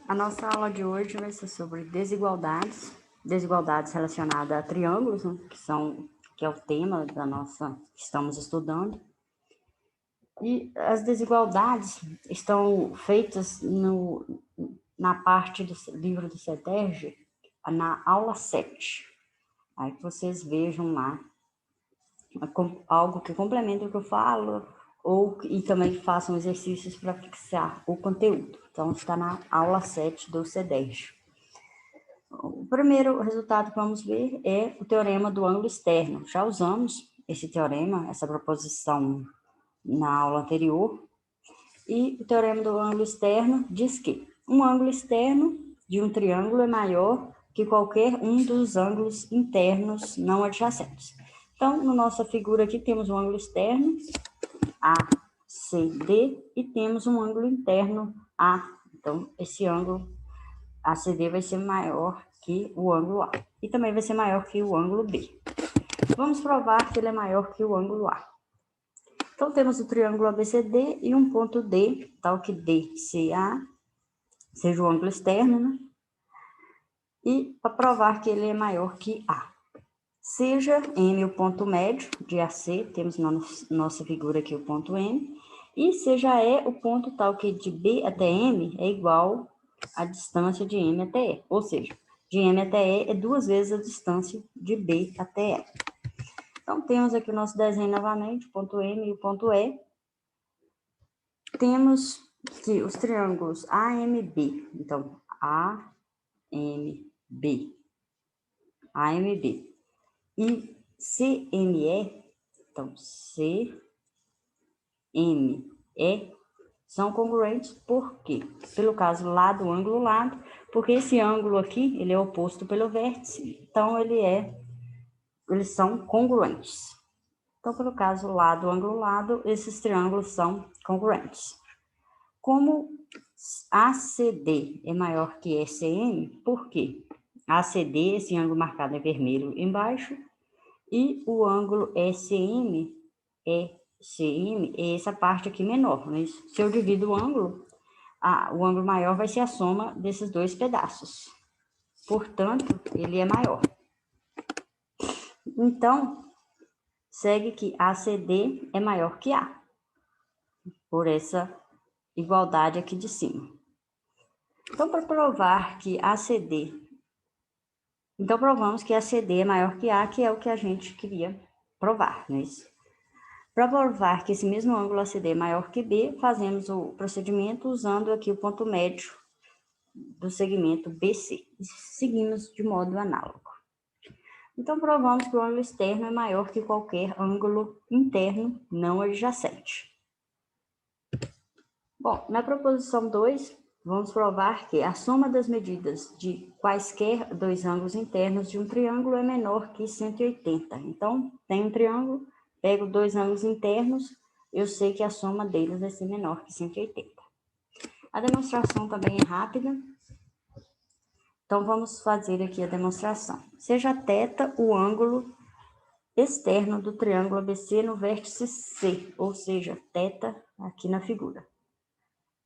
A nossa aula de hoje vai ser sobre desigualdades relacionadas a triângulos, né, que é o tema da que estamos estudando. E as desigualdades estão feitas na parte do livro do CETERJ, na aula 7. Aí que vocês vejam lá algo que complementa o que eu falo, e também façam exercícios para fixar o conteúdo. Então, está na aula 7 do CETERJ. O primeiro resultado que vamos ver é o teorema do ângulo externo. Já usamos esse teorema, essa proposição na aula anterior. E o teorema do ângulo externo diz que um ângulo externo de um triângulo é maior que qualquer um dos ângulos internos não adjacentes. Então, na nossa figura aqui, temos um ângulo externo, ACD, e temos um ângulo interno, A. Então, esse ângulo ACD vai ser maior que o ângulo A. E também vai ser maior que o ângulo B. Vamos provar que ele é maior que o ângulo A. Então, temos o triângulo ABCD e um ponto D, tal que DCA seja o ângulo externo, né? E para provar que ele é maior que A. Seja M o ponto médio de AC, temos na nossa figura aqui o ponto M, e seja E o ponto tal que de B até M é igual à distância de M até E. Ou seja, de M até E é 2 vezes a distância de B até E. Então, temos aqui o nosso desenho novamente, o ponto M e o ponto E. Temos que os triângulos AMB, então AMB, AMB e CME, então CME, são congruentes, por quê? Pelo caso lado, ângulo, lado, porque esse ângulo aqui, ele é oposto pelo vértice, então eles são congruentes. Então, pelo caso lado, ângulo, lado, esses triângulos são congruentes. Como ACD é maior que ECM, por quê? ACD, esse ângulo marcado em vermelho embaixo, e o ângulo ECM é essa parte aqui menor. Mas se eu divido o ângulo maior vai ser a soma desses dois pedaços. Portanto, ele é maior. Então, segue que ACD é maior que A, por essa igualdade aqui de cima. Então, para provar que ACD... Então, provamos que ACD é maior que A, que é o que a gente queria provar, não é isso? Para provar que esse mesmo ângulo ACD é maior que B, fazemos o procedimento usando aqui o ponto médio do segmento BC. E seguimos de modo análogo. Então, provamos que o ângulo externo é maior que qualquer ângulo interno não adjacente. Bom, na proposição 2, vamos provar que a soma das medidas de quaisquer dois ângulos internos de um triângulo é menor que 180. Então, tem um triângulo, pego dois ângulos internos, eu sei que a soma deles vai ser menor que 180. A demonstração também é rápida. Então, vamos fazer aqui a demonstração. Seja θ o ângulo externo do triângulo ABC no vértice C, ou seja, θ aqui na figura.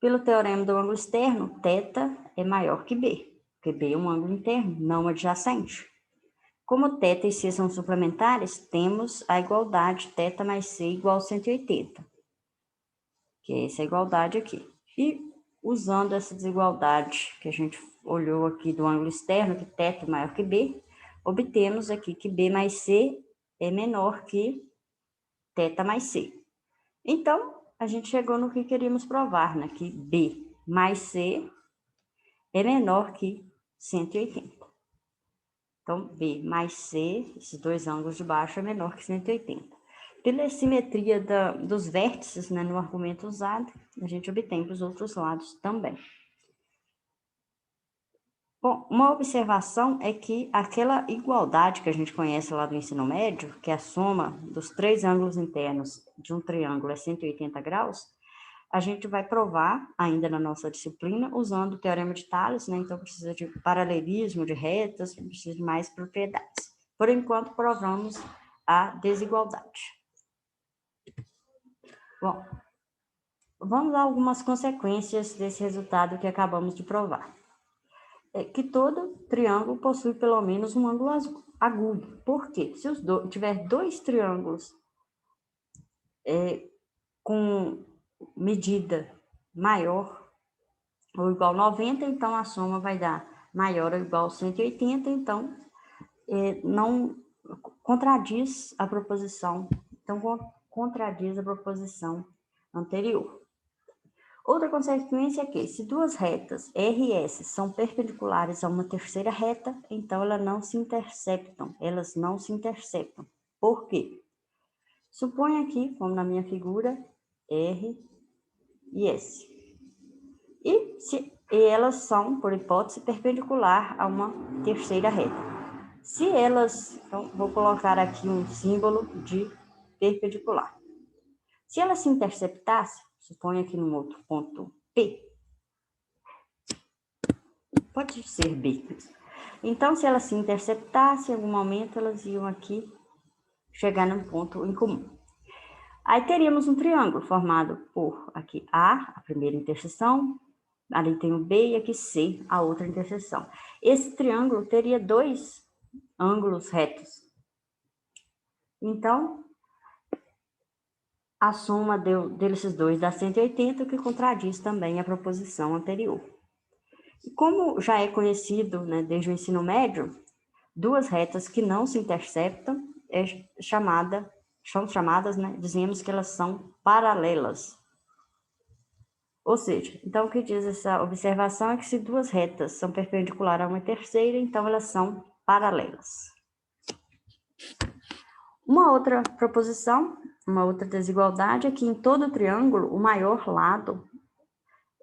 Pelo teorema do ângulo externo, θ é maior que B, porque B é um ângulo interno, não adjacente. Como θ e C são suplementares, temos a igualdade θ mais C igual a 180, que é essa igualdade aqui. E usando essa desigualdade que a gente olhou aqui do ângulo externo, que θ é maior que B, obtemos aqui que B mais C é menor que θ mais C. Então, a gente chegou no que queríamos provar, né? Que B mais C é menor que 180. Então, B mais C, esses dois ângulos de baixo, é menor que 180. Pela simetria dos vértices, né, no argumento usado, a gente obtém para os outros lados também. Bom, uma observação é que aquela igualdade que a gente conhece lá do ensino médio, que é a soma dos três ângulos internos de um triângulo é 180 graus, a gente vai provar ainda na nossa disciplina usando o teorema de Tales, né? Então precisa de paralelismo, de retas, precisa de mais propriedades. Por enquanto, provamos a desigualdade. Bom, vamos a algumas consequências desse resultado que acabamos de provar. é que todo triângulo possui pelo menos um ângulo agudo. Por quê? Se tiver dois triângulos com medida maior ou igual a 90, então a soma vai dar maior ou igual a 180, então não contradiz a proposição, então contradiz a proposição anterior. Outra consequência é que, se duas retas R e S são perpendiculares a uma terceira reta, então elas não se interceptam. Por quê? Suponha aqui, como na minha figura, R e S. E elas são, por hipótese, perpendicular a uma terceira reta. Se elas, então, vou colocar aqui um símbolo de perpendicular. Se elas se interceptassem, suponha aqui num outro ponto P, pode ser B. Então, se elas se interceptassem, em algum momento elas iam aqui chegar num ponto em comum. Aí teríamos um triângulo formado por aqui A, a primeira interseção, ali tem o B e aqui C, a outra interseção. Esse triângulo teria dois ângulos retos. Então, a soma desses dois dá 180, o que contradiz também a proposição anterior. E como já é conhecido, né, desde o ensino médio, duas retas que não se interceptam são chamadas, né, dizemos que elas são paralelas. Ou seja, então o que diz essa observação é que se duas retas são perpendiculares a uma terceira, então elas são paralelas. Uma outra proposição, uma outra desigualdade é que em todo triângulo o maior lado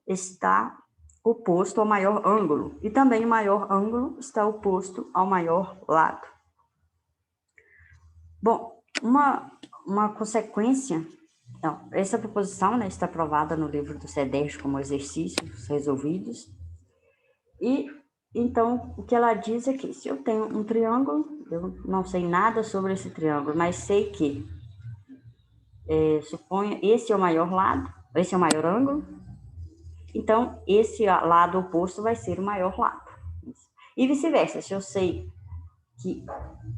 está oposto ao maior ângulo e também o maior ângulo está oposto ao maior lado. Bom, uma consequência, então, essa proposição, né, está provada no livro do CEDERJ como exercícios resolvidos. E, então, o que ela diz é que se eu tenho um triângulo, eu não sei nada sobre esse triângulo, mas sei que, suponho, esse é o maior lado, esse é o maior ângulo, então esse lado oposto vai ser o maior lado. E vice-versa, se eu sei que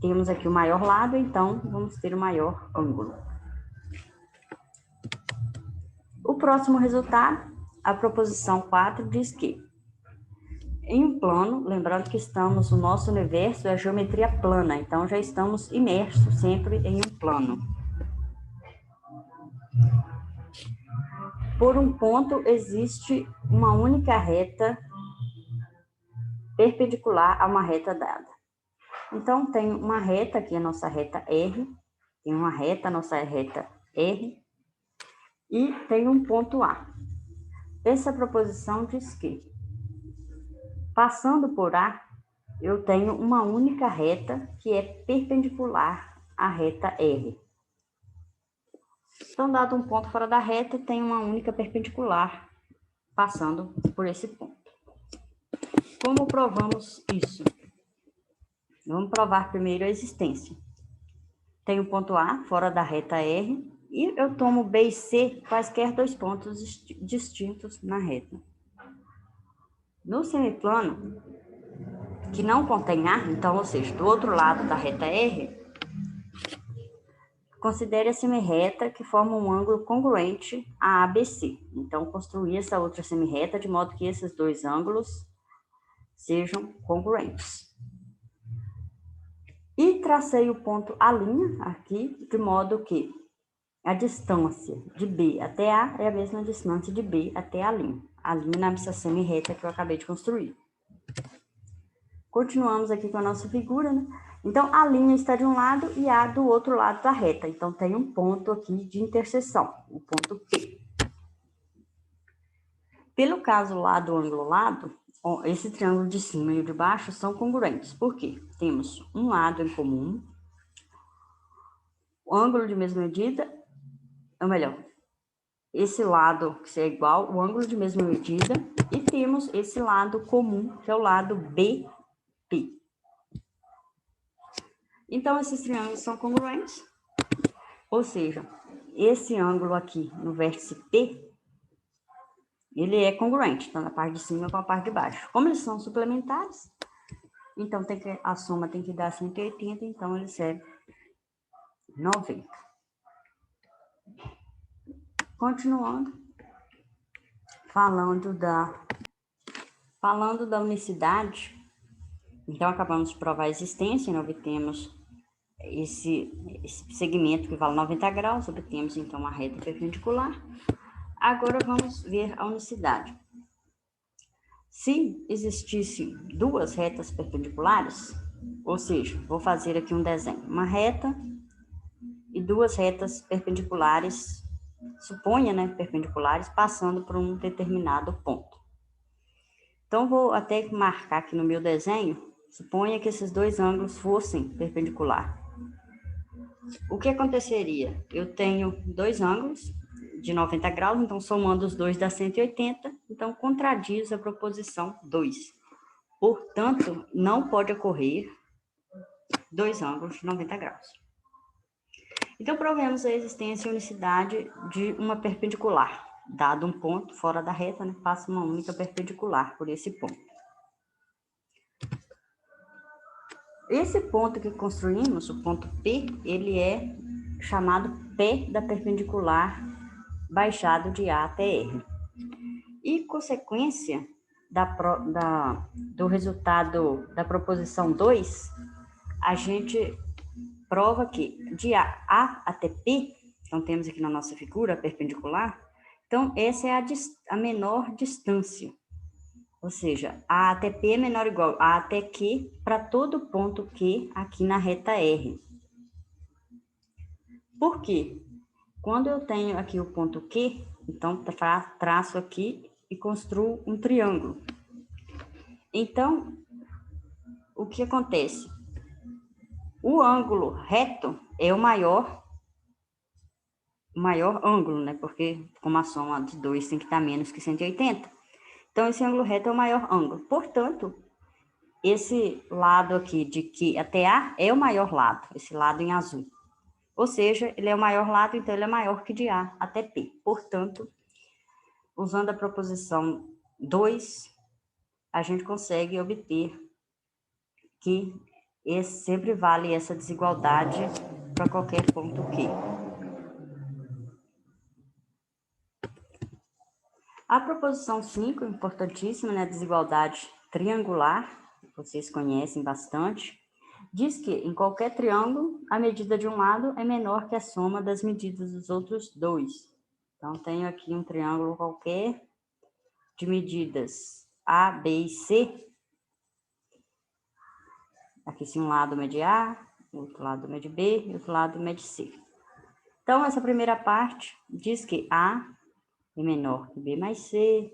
temos aqui o maior lado, então vamos ter o maior ângulo. O próximo resultado, a proposição 4, diz que em um plano, lembrando que o nosso universo é a geometria plana, então já estamos imersos sempre em um plano. Por um ponto existe uma única reta perpendicular a uma reta dada. Então tem uma reta aqui, a nossa reta R, tem uma reta, a nossa reta R, e tem um ponto A. Essa proposição diz que, passando por A, eu tenho uma única reta que é perpendicular à reta R. Então, dado um ponto fora da reta, tem uma única perpendicular passando por esse ponto. Como provamos isso? Vamos provar primeiro a existência. Tem o ponto A fora da reta R e eu tomo B e C, quaisquer dois pontos distintos na reta. No semiplano, que não contém A, então, ou seja, do outro lado da reta R, considere a semirreta que forma um ângulo congruente a ABC. Então, construir essa outra semirreta de modo que esses dois ângulos sejam congruentes. E tracei o ponto A' aqui, de modo que a distância de B até A é a mesma distância de B até A'. A' nessa semirreta que eu acabei de construir. Continuamos aqui com a nossa figura, né? Então, a linha está de um lado e A do outro lado da reta. Então, tem um ponto aqui de interseção, o ponto P. Pelo caso lado, ângulo, lado, esse triângulo de cima e o de baixo são congruentes. Por quê? Temos um lado em comum, o ângulo de mesma medida, ou melhor, esse lado que é igual, o ângulo de mesma medida, e temos esse lado comum, que é o lado BP. Então, esses triângulos são congruentes, ou seja, esse ângulo aqui no vértice P ele é congruente, tanto a parte de cima com a parte de baixo. Como eles são suplementares, então a soma tem que dar 180, então ele serve 90. Continuando, falando da unicidade, então acabamos de provar a existência, né? Obtemos esse segmento que vale 90 graus, obtemos então a reta perpendicular. Agora vamos ver a unicidade. Se existissem duas retas perpendiculares, ou seja, vou fazer aqui um desenho, uma reta e duas retas perpendiculares, suponha, né, perpendiculares, passando por um determinado ponto. Então, vou até marcar aqui no meu desenho, suponha que esses dois ângulos fossem perpendiculares. O que aconteceria? Eu tenho dois ângulos de 90 graus, então somando os dois dá 180, então contradiz a proposição 2. Portanto, não pode ocorrer dois ângulos de 90 graus. Então, provemos a existência e unicidade de uma perpendicular. Dado um ponto fora da reta, né, passa uma única perpendicular por esse ponto. Esse ponto que construímos, o ponto P, ele é chamado pé da perpendicular baixado de A até R. E, consequência do resultado da proposição 2, a gente prova que de A até P, então temos aqui na nossa figura a perpendicular, então essa é a menor distância. Ou seja, A até P é menor ou igual a até Q para todo ponto Q aqui na reta R. Por quê? Quando eu tenho aqui o ponto Q, então traço aqui e construo um triângulo. Então, o que acontece? O ângulo reto é o maior ângulo, né? Porque como a soma de dois tem que estar menos que 180. Então, esse ângulo reto é o maior ângulo. Portanto, esse lado aqui de Q até A é o maior lado, esse lado em azul. Ou seja, ele é o maior lado, então ele é maior que de A até P. Portanto, usando a proposição 2, a gente consegue obter que sempre vale essa desigualdade para qualquer ponto Q. A proposição 5, importantíssima, né, desigualdade triangular, vocês conhecem bastante, diz que em qualquer triângulo, a medida de um lado é menor que a soma das medidas dos outros dois. Então, tenho aqui um triângulo qualquer de medidas A, B e C. Aqui se um lado mede A, outro lado mede B e outro lado mede C. Então, essa primeira parte diz que A é menor que B mais C,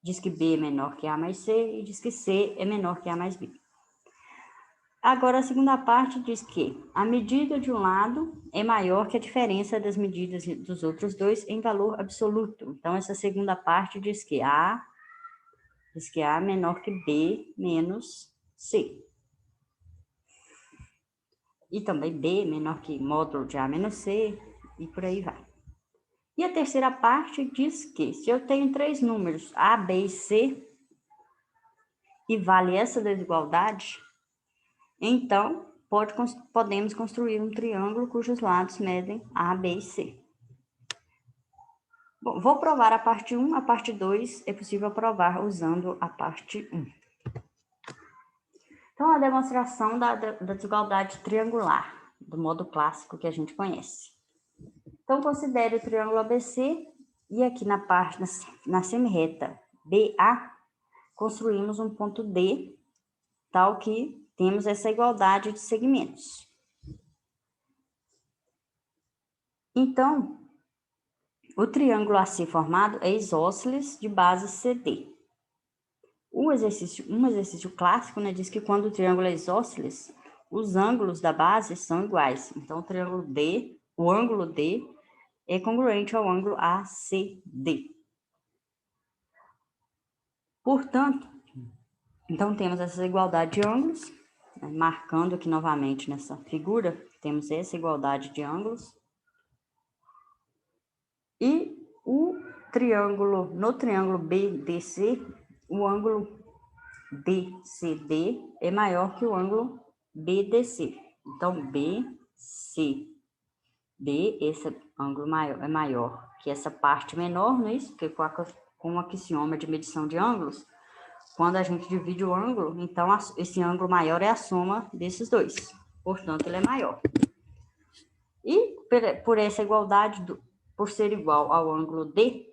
diz que B é menor que A mais C e diz que C é menor que A mais B. Agora, a segunda parte diz que a medida de um lado é maior que a diferença das medidas dos outros dois em valor absoluto. Então, essa segunda parte diz que A é menor que B menos C. E também B menor que módulo de A menos C, e por aí vai. E a terceira parte diz que se eu tenho três números A, B e C, e vale essa desigualdade, então podemos construir um triângulo cujos lados medem A, B e C. Bom, vou provar a parte 1, a parte 2 é possível provar usando a parte 1. Então, a demonstração da desigualdade triangular, do modo clássico que a gente conhece. Então, considere o triângulo ABC e aqui na semirreta BA, construímos um ponto D, tal que temos essa igualdade de segmentos. Então, o triângulo AC formado é isósceles de base CD. Um exercício clássico, né, diz que quando o triângulo é isósceles, os ângulos da base são iguais. Então, o ângulo D é congruente ao ângulo ACD. Portanto, então temos essa igualdade de ângulos, né, marcando aqui novamente nessa figura, temos essa igualdade de ângulos. E o no triângulo BDC, o ângulo BCD é maior que o ângulo BDC. Então, BCD, esse ângulo maior, é maior que essa parte menor, não é isso? Porque com o axioma de medição de ângulos, quando a gente divide o ângulo, então esse ângulo maior é a soma desses dois. Portanto, ele é maior. E por essa igualdade, por ser igual ao ângulo D,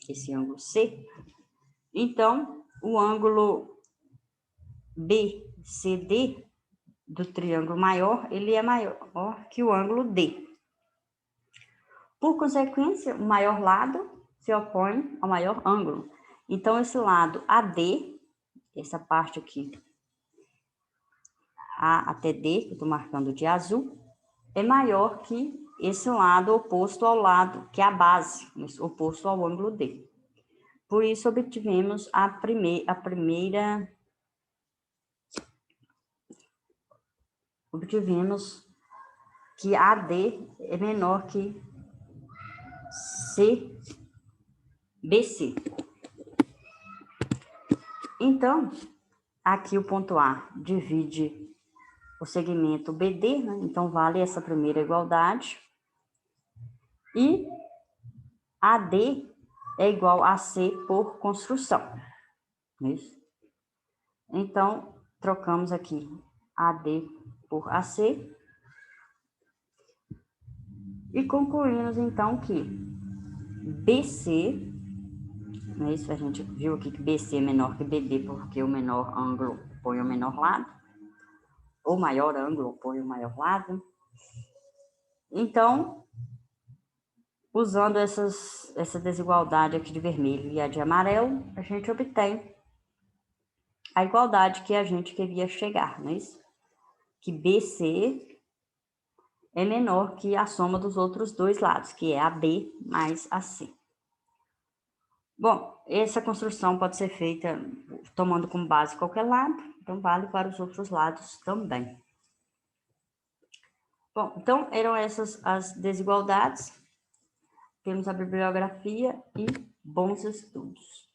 esse ângulo C, então o ângulo BCD do triângulo maior, ele é maior que o ângulo D. Por consequência, o maior lado se opõe ao maior ângulo. Então, esse lado AD, essa parte aqui, A até D, que eu estou marcando de azul, é maior que esse lado oposto ao lado, que é a base, oposto ao ângulo D. Por isso, obtivemos obtivemos que AD é menor que CBC. Então, aqui o ponto A divide o segmento BD, né? Então vale essa primeira igualdade. E AD é igual a C por construção. Isso. Então, trocamos aqui AD por AC. E concluímos, então, que BC, não é isso? A gente viu aqui que BC é menor que BD, porque o menor ângulo põe o menor lado. O maior ângulo põe o maior lado. Então, usando essa desigualdade aqui de vermelho e a de amarelo, a gente obtém a igualdade que a gente queria chegar, não é isso? Que BC é menor que a soma dos outros dois lados, que é AB mais AC. Bom, essa construção pode ser feita tomando como base qualquer lado, então vale para os outros lados também. Bom, então eram essas as desigualdades. Temos a bibliografia e bons estudos.